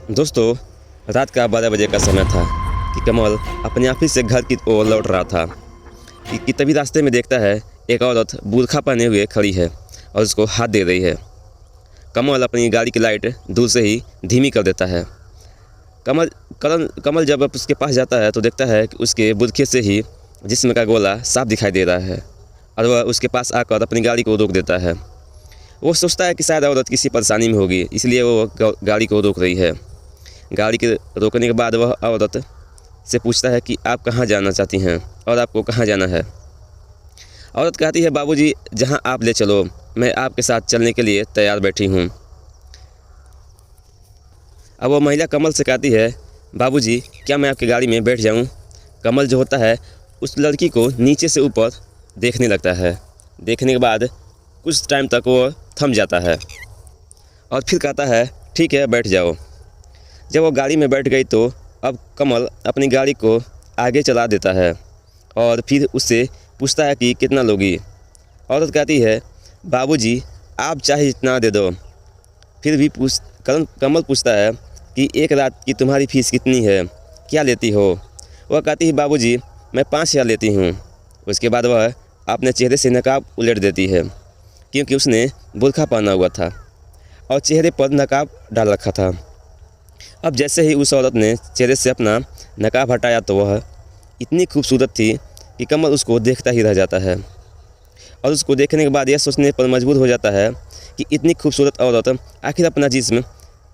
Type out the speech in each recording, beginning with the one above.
दोस्तों, रात का 12 बजे का समय था कि कमल अपने ऑफिस से घर की ओर लौट रहा था कि तभी रास्ते में देखता है एक औरत बुर्खा पहने हुए खड़ी है और उसको हाथ दे रही है। कमल अपनी गाड़ी की लाइट दूर से ही धीमी कर देता है। कमल जब उसके पास जाता है तो देखता है कि उसके बुरखे से ही जिस्म का गोला साफ दिखाई दे रहा है और वह उसके पास आकर अपनी गाड़ी को रोक देता है। वो सोचता है कि शायद औरत किसी परेशानी में होगी, इसलिए वो गाड़ी को रोक रही है। गाड़ी के रोकने के बाद वह औरत से पूछता है कि आप कहाँ जाना चाहती हैं और आपको कहाँ जाना है। औरत कहती है, बाबूजी, जहाँ आप ले चलो, मैं आपके साथ चलने के लिए तैयार बैठी हूँ। अब वो महिला कमल से कहती है, बाबूजी, क्या मैं आपकी गाड़ी में बैठ जाऊँ? कमल जो होता है उस लड़की को नीचे से ऊपर देखने लगता है। देखने के बाद कुछ टाइम तक वो थम जाता है और फिर कहता है, ठीक है, बैठ जाओ। जब वो गाड़ी में बैठ गई तो अब कमल अपनी गाड़ी को आगे चला देता है और फिर उससे पूछता है कि कितना लोगी। औरत कहती है, बाबूजी, आप चाहे जितना दे दो। फिर भी कमल पूछता है कि एक रात की तुम्हारी फीस कितनी है, क्या लेती हो? वह कहती है, बाबूजी, मैं 5,000 लेती हूँ। उसके बाद वह अपने चेहरे से नकाब उलट देती है क्योंकि उसने बुर्खा पहना हुआ था और चेहरे पर नकाब डाल रखा था। अब जैसे ही उस औरत ने चेहरे से अपना नकाब हटाया तो वह इतनी खूबसूरत थी कि कमल उसको देखता ही रह जाता है और उसको देखने के बाद यह सोचने पर मजबूर हो जाता है कि इतनी खूबसूरत औरत आखिर अपना जिस्म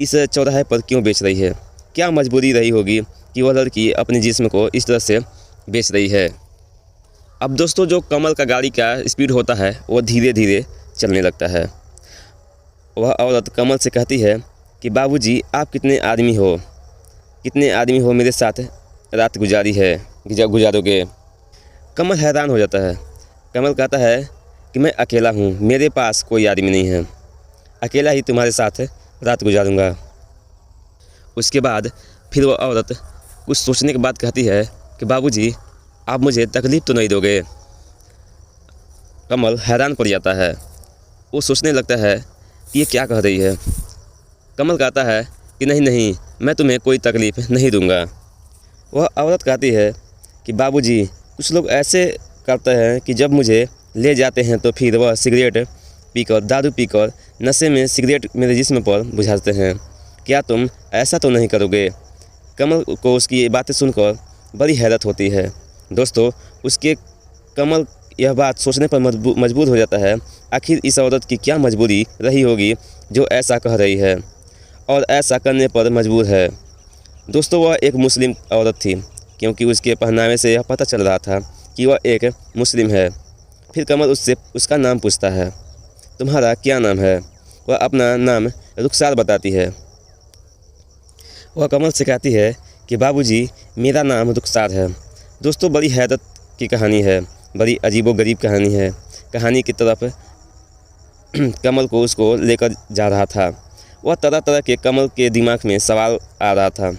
इस चौराहे पर क्यों बेच रही है। क्या मजबूरी रही होगी कि वह लड़की अपने जिस्म को इस तरह से बेच रही है। अब दोस्तों, जो कमल का गाड़ी का स्पीड होता है वो धीरे धीरे चलने लगता है। वह औरत कमल से कहती है कि बाबूजी, आप कितने आदमी हो मेरे साथ रात गुजारोगे? कमल हैरान हो जाता है। कमल कहता है कि मैं अकेला हूँ, मेरे पास कोई आदमी नहीं है, अकेला ही तुम्हारे साथ रात गुजारूंगा। उसके बाद फिर वो औरत कुछ सोचने के बाद कहती है कि बाबूजी, आप मुझे तकलीफ़ तो नहीं दोगे? कमल हैरान पड़ जाता है। वो सोचने लगता है कि ये क्या कह रही है। कमल कहता है कि नहीं, मैं तुम्हें कोई तकलीफ़ नहीं दूंगा। वह औरत कहती है कि बाबूजी, कुछ लोग ऐसे करते हैं कि जब मुझे ले जाते हैं तो फिर वह दारू पीकर नशे में सिगरेट मेरे जिस्म पर बुझाते हैं। क्या तुम ऐसा तो नहीं करोगे? कमल को उसकी ये बातें सुनकर बड़ी हैरत होती है। दोस्तों, कमल यह बात सोचने पर मजबूर हो जाता है, आखिर इस औरत की क्या मजबूरी रही होगी जो ऐसा कह रही है और ऐसा करने पर मजबूर है। दोस्तों, वह एक मुस्लिम औरत थी क्योंकि उसके पहनावे से यह पता चल रहा था कि वह एक मुस्लिम है। फिर कमल उससे उसका नाम पूछता है, तुम्हारा क्या नाम है? वह अपना नाम रुखसार बताती है। वह कमल से कहती है कि बाबूजी, मेरा नाम रुखसार है। दोस्तों, बड़ी हैरत की कहानी है, बड़ी अजीबोगरीब कहानी है। कहानी की तरफ कमल को उसको लेकर जा रहा था। वह तरह तरह के कमल के दिमाग में सवाल आ रहा था।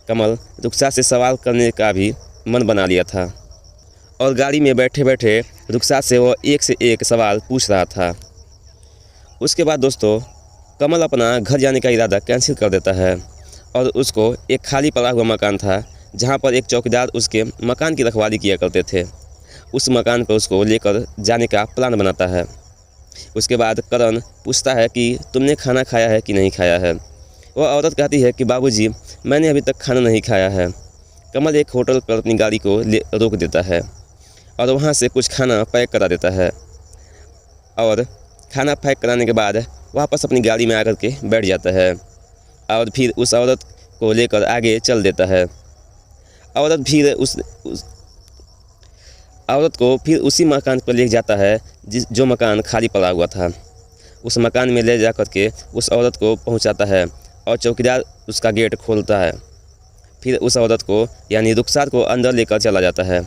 कमल रुखसार से सवाल करने का भी मन बना लिया था और गाड़ी में बैठे बैठे रुखसार से वह एक से एक सवाल पूछ रहा था। उसके बाद दोस्तों, कमल अपना घर जाने का इरादा कैंसिल कर देता है और उसको एक खाली पड़ा हुआ मकान था जहाँ पर एक चौकीदार उसके मकान की रखवाली किया करते थे। उस मकान पर उसको लेकर जाने का प्लान बनाता है। उसके बाद करण पूछता है कि तुमने खाना खाया है कि नहीं खाया है। वह औरत कहती है कि बाबूजी, मैंने अभी तक खाना नहीं खाया है। कमल एक होटल पर अपनी गाड़ी को रोक देता है और वहाँ से कुछ खाना पैक करा देता है और खाना पैक कराने के बाद वापस अपनी गाड़ी में आकर के बैठ जाता है और फिर उस औरत को लेकर आगे चल देता है। औरत को फिर उसी मकान पर ले जाता है जो मकान खाली पड़ा हुआ था। उस मकान में ले जाकर के उस औरत को पहुंचाता है और चौकीदार उसका गेट खोलता है। फिर उस औरत को यानी रुखसार को अंदर लेकर चला जाता है।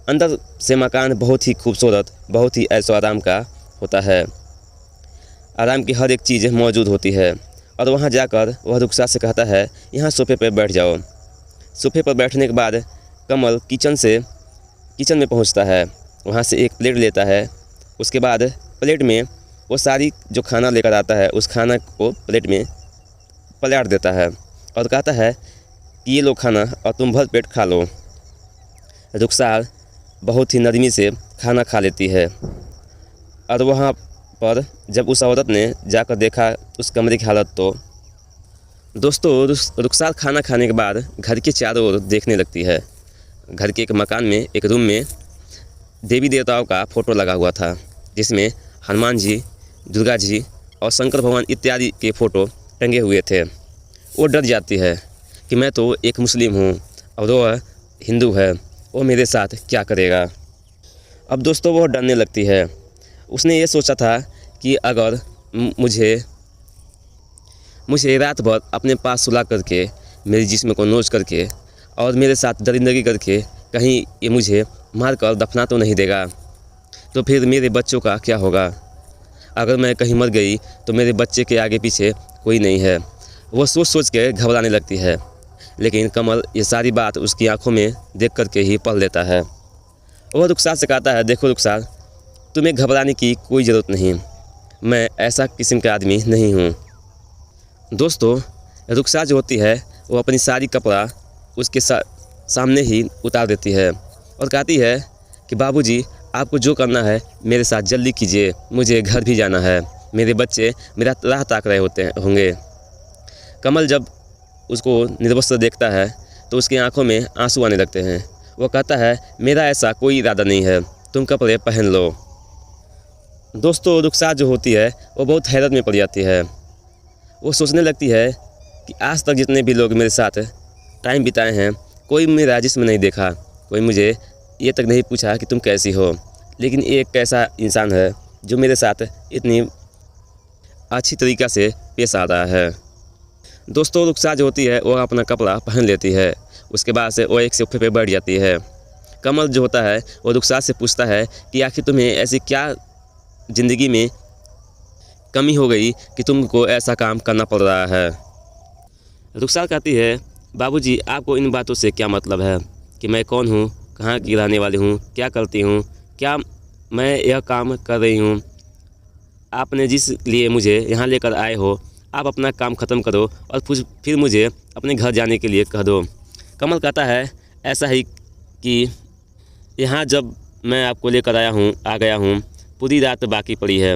अंदर से मकान बहुत ही खूबसूरत, बहुत ही ऐशो आराम का होता है। आराम की हर एक चीज़ मौजूद होती है और वहाँ जाकर वह रुखसार से कहता है, यहाँ सोफे पर बैठ जाओ। सोफे पर बैठने के बाद कमल किचन में पहुंचता है। वहां से एक प्लेट लेता है। उसके बाद प्लेट में वो सारी जो खाना लेकर आता है उस खाना को प्लेट में पलट देता है और कहता है कि ये लो खाना और तुम भर पेट खा लो। रुखसार बहुत ही नरमी से खाना खा लेती है और वहाँ पर जब उस औरत ने जाकर देखा उस कमरे की हालत, तो दोस्तों रुखसार खाना खाने के बाद घर के चारों ओर देखने लगती है। घर के एक मकान में एक रूम में देवी देवताओं का फ़ोटो लगा हुआ था, जिसमें हनुमान जी, दुर्गा जी और शंकर भगवान इत्यादि के फ़ोटो टंगे हुए थे। वो डर जाती है कि मैं तो एक मुस्लिम हूँ और वह हिंदू है, वो मेरे साथ क्या करेगा। अब दोस्तों वो डरने लगती है। उसने ये सोचा था कि अगर मुझे रात भर अपने पास सुला करके मेरे जिस्म को नोच करके और मेरे साथ दरिंदगी करके कहीं ये मुझे मार कर दफना तो नहीं देगा, तो फिर मेरे बच्चों का क्या होगा। अगर मैं कहीं मर गई तो मेरे बच्चे के आगे पीछे कोई नहीं है। वो सोच सोच के घबराने लगती है, लेकिन कमल ये सारी बात उसकी आंखों में देख करके ही पढ़ लेता है। वह रुखसार से कहता है, देखो रुखसार, तुम्हें घबराने की कोई ज़रूरत नहीं, मैं ऐसा किस्म का आदमी नहीं हूँ। दोस्तों रुखसार जो होती है वो अपनी सारी कपड़ा उसके सामने ही उतार देती है और कहती है कि बाबूजी, आपको जो करना है मेरे साथ जल्दी कीजिए, मुझे घर भी जाना है, मेरे बच्चे मेरा राह ताक रहे होंगे। कमल जब उसको निर्वस्त्र देखता है तो उसकी आंखों में आंसू आने लगते हैं। वो कहता है, मेरा ऐसा कोई इरादा नहीं है, तुम कपड़े पहन लो। दोस्तों रुखसार जो होती है वो बहुत हैरत में पड़ जाती है। वो सोचने लगती है कि आज तक जितने भी लोग मेरे साथ टाइम बिताए हैं, कोई मेरा जिस्म नहीं देखा, कोई मुझे ये तक नहीं पूछा कि तुम कैसी हो, लेकिन एक ऐसा इंसान है जो मेरे साथ इतनी अच्छी तरीक़ा से पेश आ रहा है। दोस्तों रुखसार जो होती है वो अपना कपड़ा पहन लेती है, उसके बाद से वो एक सोफे पे बैठ जाती है। कमल जो होता है वो रुखसार से पूछता है कि आखिर तुम्हें ऐसी क्या ज़िंदगी में कमी हो गई कि तुमको ऐसा काम करना पड़ रहा है। रुखसार कहती है, बाबूजी, आपको इन बातों से क्या मतलब है कि मैं कौन हूँ, कहाँ की रहने वाली हूँ, क्या करती हूँ, क्या मैं यह काम कर रही हूँ। आपने जिस लिए मुझे यहाँ लेकर आए हो, आप अपना काम ख़त्म करो और फिर मुझे अपने घर जाने के लिए कह दो। कमल कहता है, ऐसा ही कि यहाँ जब मैं आपको लेकर आ गया हूँ, पूरी रात बाकी पड़ी है।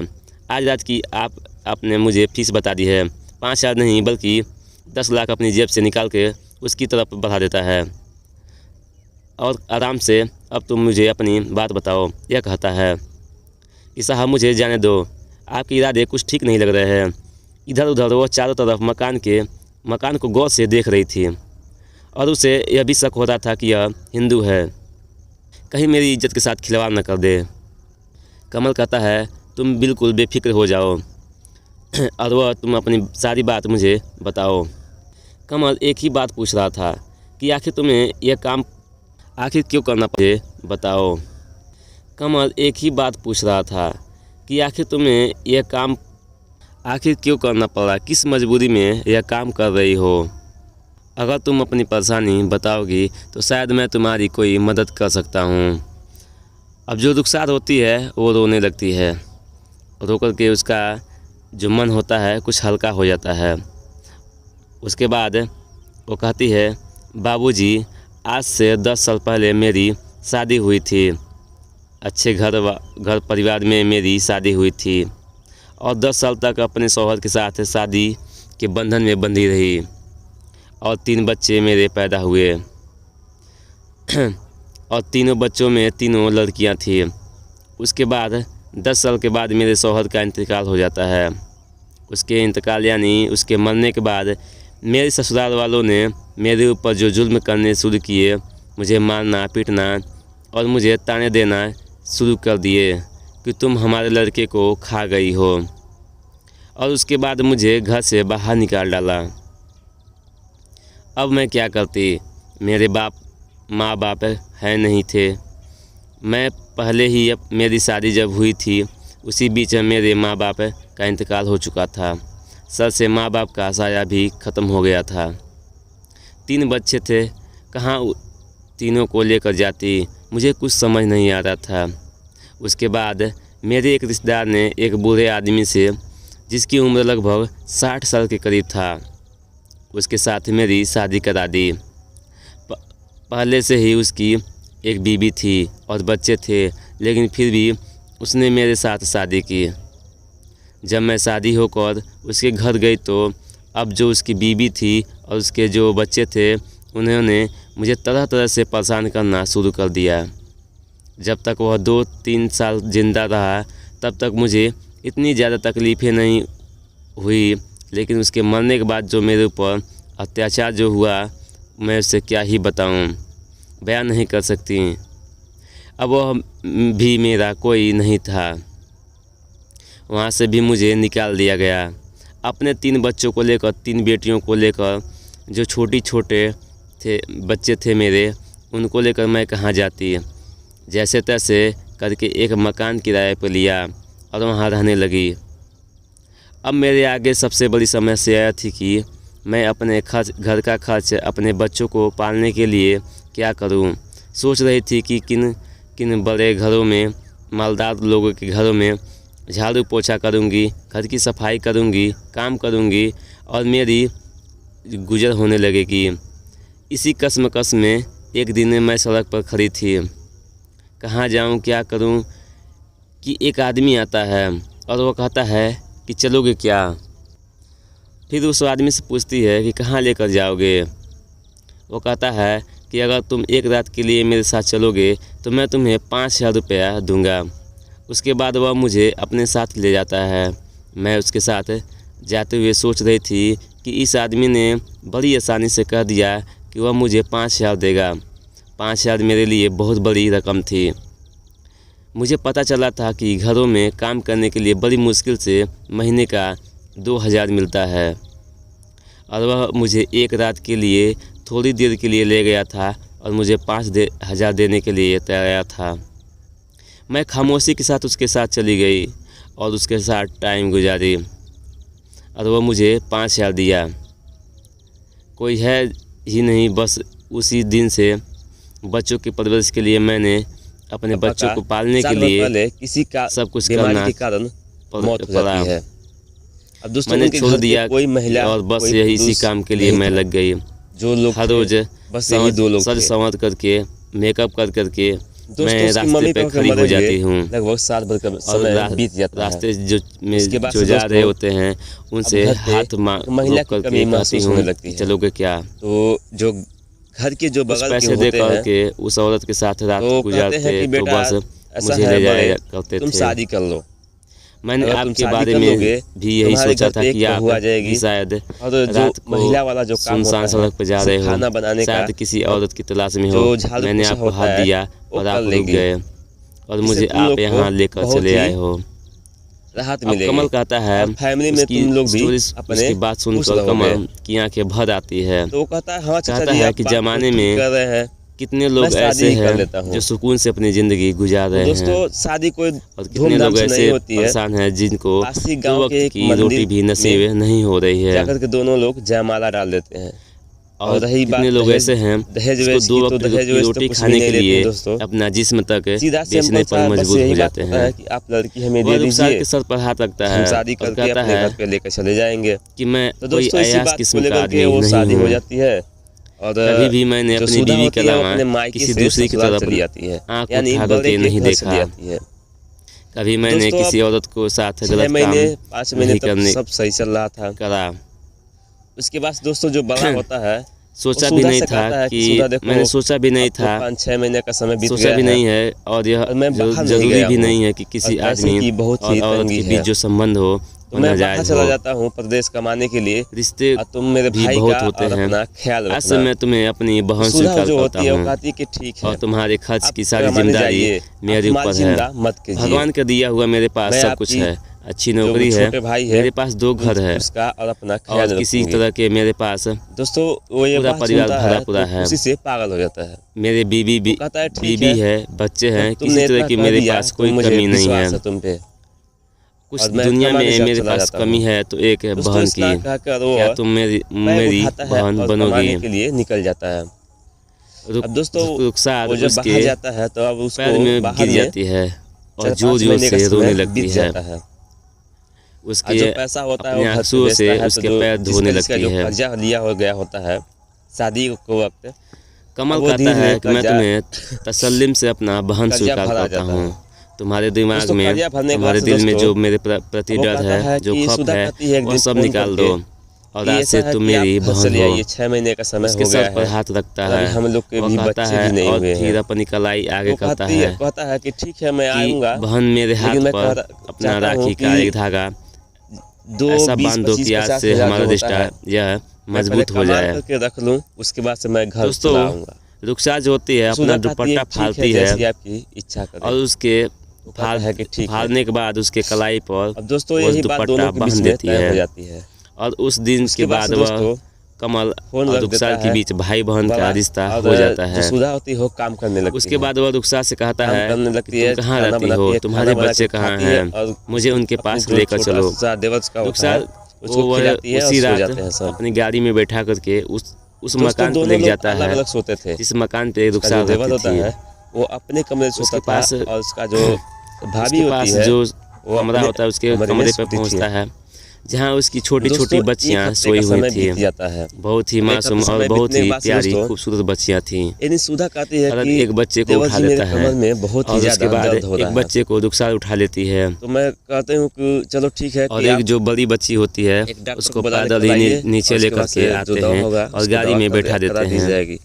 आज रात की आपने मुझे फीस बता दी है, 5,000 नहीं बल्कि 10 लाख अपनी जेब से निकाल के उसकी तरफ बढ़ा देता है और आराम से अब तुम मुझे अपनी बात बताओ। यह कहता है कि साहब मुझे जाने दो, आपके इरादे कुछ ठीक नहीं लग रहे हैं। इधर उधर वो चारों तरफ मकान को गौर से देख रही थी और उसे यह भी शक हो रहा था कि यह हिंदू है, कहीं मेरी इज्जत के साथ खिलवाड़ न कर दे। कमल कहता है, तुम बिल्कुल बेफिक्र हो जाओ और वह तुम अपनी सारी बात मुझे बताओ। कमल एक ही बात पूछ रहा था कि आखिर तुम्हें यह काम आखिर क्यों करना पड़े, बताओ। कमल एक ही बात पूछ रहा था कि आखिर तुम्हें यह काम आखिर क्यों करना पड़ा, किस मजबूरी में यह काम कर रही हो। अगर तुम अपनी परेशानी बताओगी तो शायद मैं तुम्हारी कोई मदद कर सकता हूँ। अब जो रुखसार होती है वो रोने लगती है, रो कर के उसका जो मन होता है कुछ हल्का हो जाता है। उसके बाद वो कहती है, बाबूजी, आज से 10 साल पहले मेरी शादी हुई थी, अच्छे घर परिवार में मेरी शादी हुई थी और 10 साल तक अपने शौहर के साथ शादी के बंधन में बंधी रही और 3 बच्चे मेरे पैदा हुए और तीनों बच्चों में तीनों लड़कियां थी। उसके बाद 10 साल के बाद मेरे शौहर का इंतकाल हो जाता है। उसके इंतकाल यानी उसके मरने के बाद मेरे ससुराल वालों ने मेरे ऊपर जो जुल्म करने शुरू किए, मुझे मारना पीटना और मुझे ताने देना शुरू कर दिए कि तुम हमारे लड़के को खा गई हो, और उसके बाद मुझे घर से बाहर निकाल डाला। अब मैं क्या करती, मेरे माँ बाप है नहीं थे। मैं पहले ही मेरी शादी जब हुई थी उसी बीच मेरे माँ बाप का इंतकाल हो चुका था। सर से माँ बाप का साया भी ख़त्म हो गया था। 3 बच्चे थे, कहाँ तीनों को लेकर जाती, मुझे कुछ समझ नहीं आ रहा था। उसके बाद मेरे एक रिश्तेदार ने एक बूढ़े आदमी से, जिसकी उम्र लगभग 60 साल के करीब था, उसके साथ मेरी शादी करा दी। पहले से ही उसकी एक बीवी थी और बच्चे थे, लेकिन फिर भी उसने मेरे साथ शादी की। जब मैं शादी होकर उसके घर गई तो अब जो उसकी बीवी थी और उसके जो बच्चे थे, उन्होंने मुझे तरह तरह से परेशान करना शुरू कर दिया। जब तक वह 2-3 साल ज़िंदा रहा तब तक मुझे इतनी ज़्यादा तकलीफ़ें नहीं हुई, लेकिन उसके मरने के बाद जो मेरे ऊपर अत्याचार जो हुआ, मैं उससे क्या ही बताऊं, बयान नहीं कर सकती। अब वह भी मेरा कोई नहीं था, वहाँ से भी मुझे निकाल दिया गया। अपने 3 बच्चों को लेकर, 3 बेटियों को लेकर, जो छोटे बच्चे थे मेरे, उनको लेकर मैं कहाँ जाती। जैसे तैसे करके एक मकान किराए पर लिया और वहाँ रहने लगी। अब मेरे आगे सबसे बड़ी समस्या यह थी कि मैं अपने घर का खर्च, अपने बच्चों को पालने के लिए क्या करूं। सोच रही थी कि किन बड़े घरों में, मालदार लोगों के घरों में झाड़ू पोछा करूंगी, घर की सफाई करूंगी, काम करूंगी और मेरी गुजर होने लगेगी। इसी कश्मकश में एक दिन मैं सड़क पर खड़ी थी, कहाँ जाऊं, क्या करूं, कि एक आदमी आता है और वो कहता है कि चलोगे क्या। फिर उस आदमी से पूछती है कि कहाँ लेकर जाओगे। वो कहता है कि अगर तुम एक रात के लिए मेरे साथ चलोगे तो मैं तुम्हें 5,000 रुपया दूँगा। उसके बाद वह मुझे अपने साथ ले जाता है। मैं उसके साथ जाते हुए सोच रही थी कि इस आदमी ने बड़ी आसानी से कह दिया कि वह मुझे 5,000 देगा। 5,000 मेरे लिए बहुत बड़ी रकम थी। मुझे पता चला था कि घरों में काम करने के लिए बड़ी मुश्किल से महीने का 2,000 मिलता है, और वह मुझे एक रात के लिए थोड़ी देर के लिए ले गया था और मुझे 5,000 देने के लिए तैयार था। मैं खामोशी के साथ उसके साथ चली गई और उसके साथ टाइम गुजारी और वह मुझे 5,000 दिया। कोई है ही नहीं, बस उसी दिन से बच्चों की परवरिश के लिए मैंने अपने बच्चों को पालने के लिए किसी का सब कुछ बीमारी के कारण मौत हो जाती है। अब दोस्तों मैंने छोड़ दिया कोई महिला और बस यही इसी काम के लिए मैं लग गई। जो लोग हर रोज बस यही 2 लोग सज संवर करके, मेकअप करके मैं उसकी रास्ते मम्मी पे पापा खड़ी हो मरे जाती हुए हूँ लगभग 7 भर का और समय बीत जाता है। रास्ते जो बाद जो से जा रहे दोस्तों होते हैं उनसे अब घर पे हाथ महिला रोक की करके कमी कहती महसूस हूँ होने लगती है। चलोगे क्या। तो जो घर के जो कुछ बगल के पैसे दे होते हैं करके उस औरत के साथ रात तो कहते हैं गुजारते कि तो बेटा बस ऐसा मुझे है ले बड़े, जाया करते तुम थे। शादी कर लो। मैंने अगर तुम आपके शादी बारे कर में लोगे भी यही तुम्हारे सोचा घर था पे कि एक आप बहू आ जाएगी भी शायद और जो रात महिला को वाला जो काम सुनसान होता है, सड़क पर जा जैसे रहे हो, खाना बनाने का शायद किसी औरत की तलाश में हो। जो झाड़ू मैंने पोछा आपको होता हाथ है दिया वो और आप कर रुक लेंगी। गए और इससे मुझे तुम आप लोग यहाँ को लेकर बहुत चले ही आए हो। राहत अब मिलेगी कमल कहता है, और फैमिली में उसकी तुम लोग भी स्टोरी, अपने उसकी बात खुश सुनकर रहोगे। कमल की आंखें भर आती है। तो वो कहता है हाँ चाचा कहता जी है आप कि बात तो ज़माने ठीक में कर रहे हैं, कितने मैं लोग शादी ऐसे ही कर हैं लेता हूँ। जो सुकून से अपनी ज़िंदगी गुजार तो रहे दोस्तों हैं शादी कोई और कितने धूमधाम लोग से नहीं ऐसे होती है। परेशान हैं जिनको पासी 2 गांव के वक्त एक की मंदिर रोटी भी नसीब में नहीं हो रही है। जाकर के दोनों लोग जयमाला डाल देते हैं। और रही कितने बात लोग ऐसे हैं दहेज जिसको वेज 2 की, तो वक्त दहेज की वेज तो रोटी कुछ भी खाने नहीं के लेते हैं लिए दोस्तों। अपना जिस्म तक सीधा बेचने सिंपल पर सा बस मजबूर यही हो बात जाते होता हैं। है कि आप लड़की हमें वह दे रुखसार दीजिए, के सर पर हाथ रखता हम है शादी और करके कहता अपने है घर पे लेकर चले जाएंगे। कि मैं तो कोई दोस्तों इसी अयास बात को किस्म का लेकर के आदमी वो नहीं शादी हो हूँ। जाती है और कभी भी मैंने जो अपनी सुधा बीवी के होती है वो अलावा अपने मायके किसी से दूसरी की ससुराल तरफ चली जाती है, आँख यानी उठा बड़े करके के नहीं घर चली देखा। जाती है। कभी मैंने दोस्तों किसी अब औरत को साथ 6 गलत काम महीने 5 महीने नहीं तक करने सब सही चल रहा था। करा। उसके बाद दोस्तों जो बड़ा होता है सोचा वो भी सुधा नहीं से था कहता है कि कि सुधा देखो मैंने सोचा भी नहीं अब तो था, 5-6 महीने का समय बीत सोचा गया भी है नहीं है और यह और मैं बाहर नहीं जरूरी गया भी हूँ नहीं है कि किसी और पैसे आदमी की बहुत और ही औरत तंगी के बीच है, जो संबंध हो तो वो मैं बाहर नाजायज़ चला हो। जाता हूँ प्रदेश कमाने के लिए रिश्ते और तुम मेरे भी भाई बहुत का होते और हैं। अपना ख्याल आज से रखना। मैं तुम्हें अपनी तो बहन सुधा स्वीकार जो करता होती है वो हूँ कहती है कि ठीक है और तुम्हारे खर्च आप की सारी कमाने जिम्मेदारी जाइए, मेरे आप हमारी ऊपर है। चिंता मत कीजिए। भगवान का दिया हुआ मेरे पास मैं सब कुछ आपकी है, अच्छी जो नौकरी है, छोटे भाई है मेरे पास 2 घर है उसका और अपना और ख्याल किसी रखूंगी। तरह के मेरे पास दोस्तों वो ये पूरा बात परिवार सुनता भरा है पूरा तो है। खुशी से पागल हो जाता है। मेरे वो कहता है ठीक बीबी है, है, बच्चे हैं, जब किसी तुमने तरह इतना की कह मेरे दिया पास तो कोई मुझे कमी नहीं विश्वास है। है तुम पे कुछ और मैं दुनिया कमाने में जब मेरे चला पास जाता कमी हूँ। है तो एक है दोस्तों बहन इतना की। कहकर वो क्या तुम मेरी पैर उठाता है बहन और बनोगी। कमाने के लिए निकल जाता है। अब दोस्तों रुखसार वो जब उसके बाहर जाता है तो अब पैर उसको में बाहर गिर में जाती है और 4-5 जोर जोर महीने का से रोने समय लगती बीत है। जाता है। उसके जो पैसा होता है अपने वो घर पे आंसुओं से बेचता है, उसके तो पैर जिस धोने जिसका लगती जो है। कर्जा लिया हो गया होता है शादी को वक्त, कमल वो कहता धीरे है धीरे कि मैं कर्जा तुम्हें तसल्लिम से अपना बहन कर्जा स्वीकार भरा करता जाता हूँ। है। तुम्हारे दिमाग दोस्तों, में, कर्जा भरने के बाद तुम्हारे से दिल में दोस्तों जो मेरे प्रति वो डर कहता है, है जो कि खौफ सुधा है, कहती है एक वह दिन सब फोन निकाल करके दो और कि आज ऐसा से है तुम कि आप मेरी घर से बहन ले हो। आइए, 6 महीने का समय उसके हो गया सर पर है हाथ रखता और अभी है। हम लोग के वह भी कहता बच्चे है भी नहीं और हुए हैं। फिर अपनी कलाई आगे वो करता है कहता है कि ठीक है मैं कि आऊँगा, बहन मेरे हाथ लेकिन मैं पर अपना चाहता हूँ राखी का कि एक धागा 2, ऐसा 20, बांध दो 25, कि आज 50 से हज़ार हमारा जो होता रिश्ता है यह मैं पहले मजबूत हो कमा जाए। करके रख लूँ, उसके बाद से मैं घर दोस्तों, चला आऊँगा। रुखसार जो होती है अपना सुधा कहती दुपट्टा है ठीक है, फाड़ती जैसी है आपकी इच्छा करें। और उसके वो कहता है कि ठीक है। फाड़ने के बाद उसके कलाई पर अब दोस्तों वो यही बात दुपट्टा दोनों के बीच बांध में देती तय हो है जाती है। और उस दिन उसके के बाद बाद से वह दोस्तों कमल फोन और रख रुखसार देता के है बीच भाई बहन का वाला, रिश्ता और हो जाता जो है। सुधा होती है वो काम करने लगती उसके है। बाद वह रुखसार से कहता काम है करने कि लगती तुम है, कहाँ खाना रहती बनाती हो, है, तुम्हारे खाना बना बच्चे के कहाँ खाती है हैं, और मुझे उनके अपने पास जो लेकर छोटा चलो। सा देवर्स का होता है रुखसार उसको वो खिलाती है और उसी सो रात जाते हैं सब। अपनी गाड़ी में बैठा करके उस दोस्तों मकान पर दोनों लेके लोग जाता अलग है अलग सोते थे। जिस मकान पे उसका जो रुखसार देवर रहती होता थी। है वो अपने कमरे से उसके सोता पास था और उसका जो भाभी उसके होती पास है जो वो कमरा अपने होता है उसके कमरे में कमरे पे सोती थी। पहुंचता है जहाँ उसकी छोटी छोटी दोस्तों, एक बच्चियाँ हफ्ते सोई का हुई समय थी। बीत जाता है। बहुत ही एक मासूम हफ्ते और समय बहुत बीतने के ही बाद से प्यारी दोस्तों खूबसूरत बच्चियाँ थीं। यानी सुधा कहती है और कि एक बच्चे को देवर उठा जी मेरे लेता है कमर में बहुत ही और उसके ज्यादा बाद दर्द हो रहा एक है। बच्चे को रुखसार उठा लेती है तो मैं कहती हूँ कि चलो ठीक है और कि एक आप जो बड़ी बच्ची होती है एक डॉक्टर उसको को बुला पैदल लेकर ही आइए नीचे और उसके लेकर बाद के से जो आते दवा हैं होगा और उसकी गाड़ी दवा में बैठा करा देते दी हैं। जाएगी।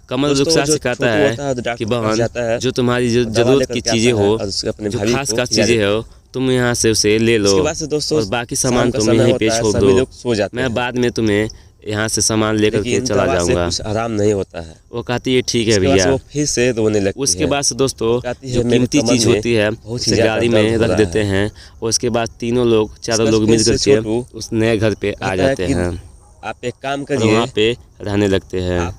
कमल दोस्तों, रुखसार जो से कहता छोटू है होता है, डॉक्टर कि के पास जाता है बहन जो तुम्हारी जो और दवा ज़रूरत लेकर की के चीज़ें आता है हो, और उसके अपने जो भाभी खास को खास खिला चीज़ें देता है। हो, तुम यहाँ से उसे ले लो उसके बाद से दोस्तों और बाकी शाम सामान का तुम समय यहीं होता पे है, छोड़ सभी दो। लोग सो जाते मैं हैं। बाद में तुम्हें यहाँ से सामान लेकर के लेकिन चला दवा से जाऊँगा। कुछ आराम नहीं होता है। वो कहती है ठीक है उसके बाद से भैया। वो फिर से रोने लगती उसके है। बाद से दोस्तों कहती है जो मेरे कीमती कमर चीज़ में होती है बहुत ही उसे ज्यादा गाड़ी दर्द में हो रख रहा देते है। हैं और उसके बाद चारों लोग उसके मिल से करके छोटू उस नए घर पे आ कहता है जाते कि हैं आप एक काम और करिए, वहाँ पे रहने लगते हैं। आप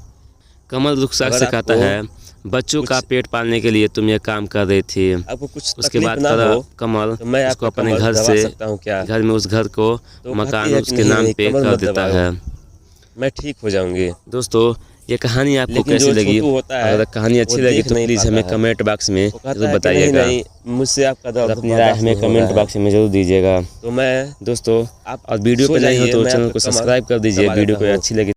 कमल रुखसार अगर से कहता आपको है बच्चों का कुछ पेट पालने के लिए तुम ये काम कर रही थी। आपको कुछ उसके तकलीफ बाद ना हो कमल तो मैं उसको आपका अपने कमर घर दबा से सकता हूँ क्या? घर में उस घर को तो मकान कहती है कि उसके नहीं नाम नहीं, पे कमर कर मत देता दबाओ, है। मैं ठीक हो जाऊंगी। दोस्तों, ये कहानी आपको लेकिन कैसी जो लगी? छोटू होता है अगर कहानी वो अच्छी लगी देख तो नहीं प्लीज़ पाता हमें है। कमेंट बॉक्स में वो कहता जरूर है कि नहीं बताइएगा नहीं, मुझसे आपका और दर्द अपनी राय बर्दाश्त हमें नहीं हो कमेंट रहा बॉक्स में जरूर दीजिएगा। है। तो मैं दोस्तों, आप और वीडियो सो पे नहीं हो जाइए, तो मैं चैनल आपका को कमर सब्सक्राइब कर दीजिए। दबा वीडियो देता को हूँ। अच्छी लगी